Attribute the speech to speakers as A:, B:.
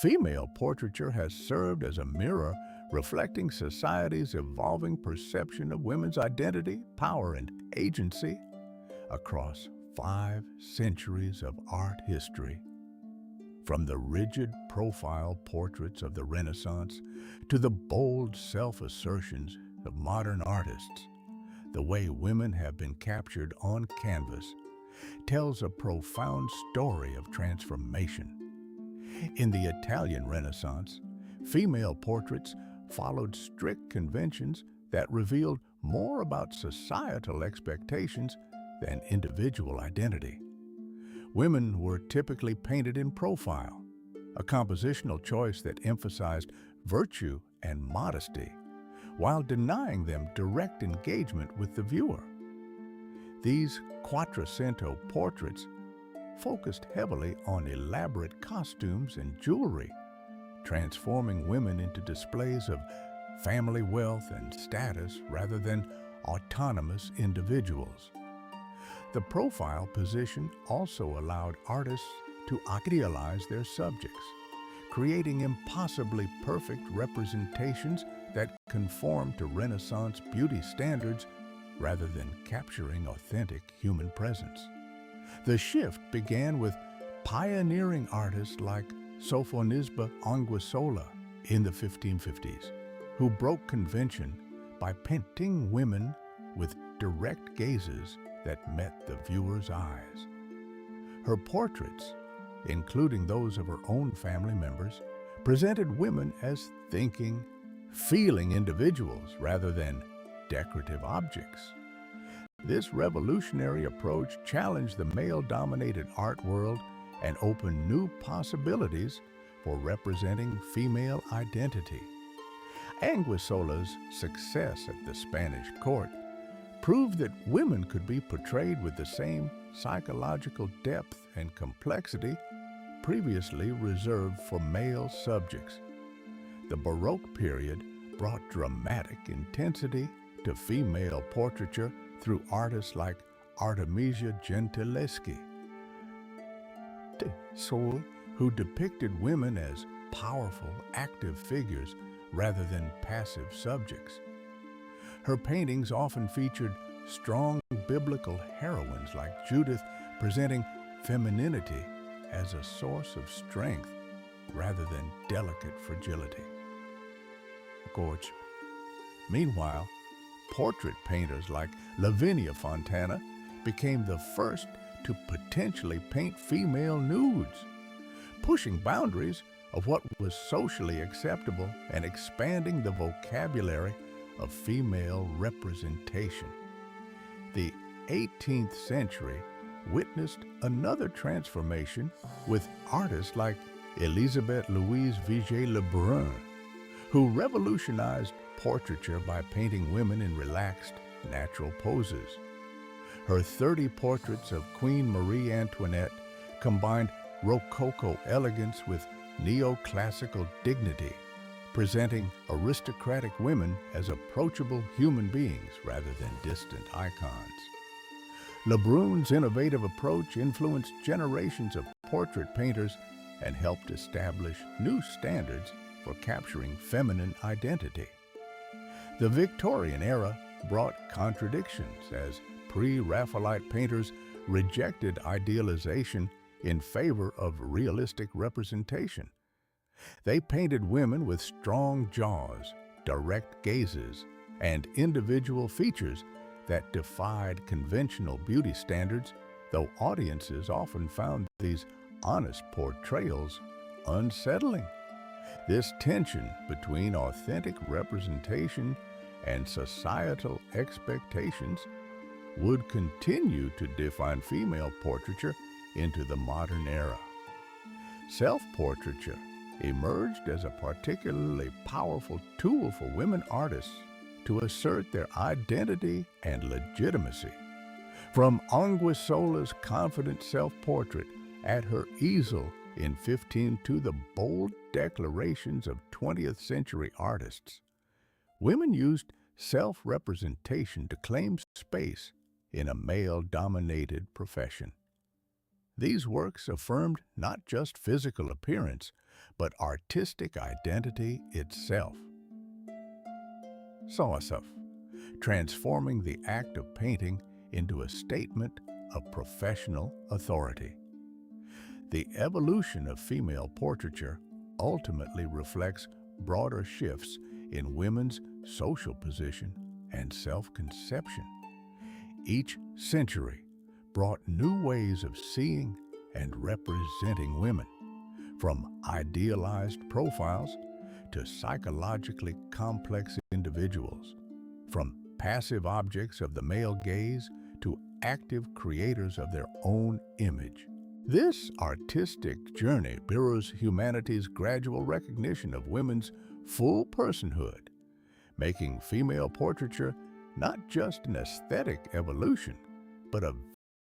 A: Female portraiture has served as a mirror reflecting society's evolving perception of women's identity, power, and agency across 5 centuries of art history. From the rigid profile portraits of the Renaissance to the bold self-assertions of modern artists, the way women have been captured on canvas tells a profound story of transformation. In the Italian Renaissance, female portraits followed strict conventions that revealed more about societal expectations than individual identity. Women were typically painted in profile, a compositional choice that emphasized virtue and modesty, while denying them direct engagement with the viewer. These Quattrocento portraits focused heavily on elaborate costumes and jewelry, transforming women into displays of family wealth and status rather than autonomous individuals. The profile position also allowed artists to idealize their subjects, creating impossibly perfect representations that conform to Renaissance beauty standards rather than capturing authentic human presence. The shift began with pioneering artists like Sofonisba Anguissola in the 1550s, who broke convention by painting women with direct gazes that met the viewer's eyes. Her portraits, including those of her own family members, presented women as thinking, feeling individuals rather than decorative objects. This revolutionary approach challenged the male-dominated art world and opened new possibilities for representing female identity. Anguissola's success at the Spanish court proved that women could be portrayed with the same psychological depth and complexity previously reserved for male subjects. The Baroque period brought dramatic intensity to female portraiture through artists like Artemisia Gentileschi, who depicted women as powerful, active figures rather than passive subjects. Her paintings often featured strong biblical heroines like Judith, presenting femininity as a source of strength rather than delicate fragility. Gorge. Meanwhile, portrait painters like Lavinia Fontana became the first to potentially paint female nudes, pushing boundaries of what was socially acceptable and expanding the vocabulary of female representation. The 18th century witnessed another transformation with artists like Elisabeth Louise Vigée Le Brun, who revolutionized portraiture by painting women in relaxed, natural poses. Her 30 portraits of Queen Marie Antoinette combined Rococo elegance with neoclassical dignity, presenting aristocratic women as approachable human beings rather than distant icons. Le Brun's innovative approach influenced generations of portrait painters and helped establish new standards for capturing feminine identity. The Victorian era brought contradictions as pre-Raphaelite painters rejected idealization in favor of realistic representation. They painted women with strong jaws, direct gazes, and individual features that defied conventional beauty standards, though audiences often found these honest portrayals unsettling. This tension between authentic representation and societal expectations would continue to define female portraiture into the modern era. Self-portraiture emerged as a particularly powerful tool for women artists to assert their identity and legitimacy. From Anguissola's confident self-portrait at her easel in 15 to the bold declarations of 20th century artists, women used self-representation to claim space in a male-dominated profession. These works affirmed not just physical appearance, but artistic identity itself. Sofonisba, transforming the act of painting into a statement of professional authority. The evolution of female portraiture ultimately reflects broader shifts in women's social position and self-conception. Each century brought new ways of seeing and representing women, from idealized profiles to psychologically complex individuals, from passive objects of the male gaze to active creators of their own image. This artistic journey mirrors humanity's gradual recognition of women's full personhood, making female portraiture not just an aesthetic evolution, but a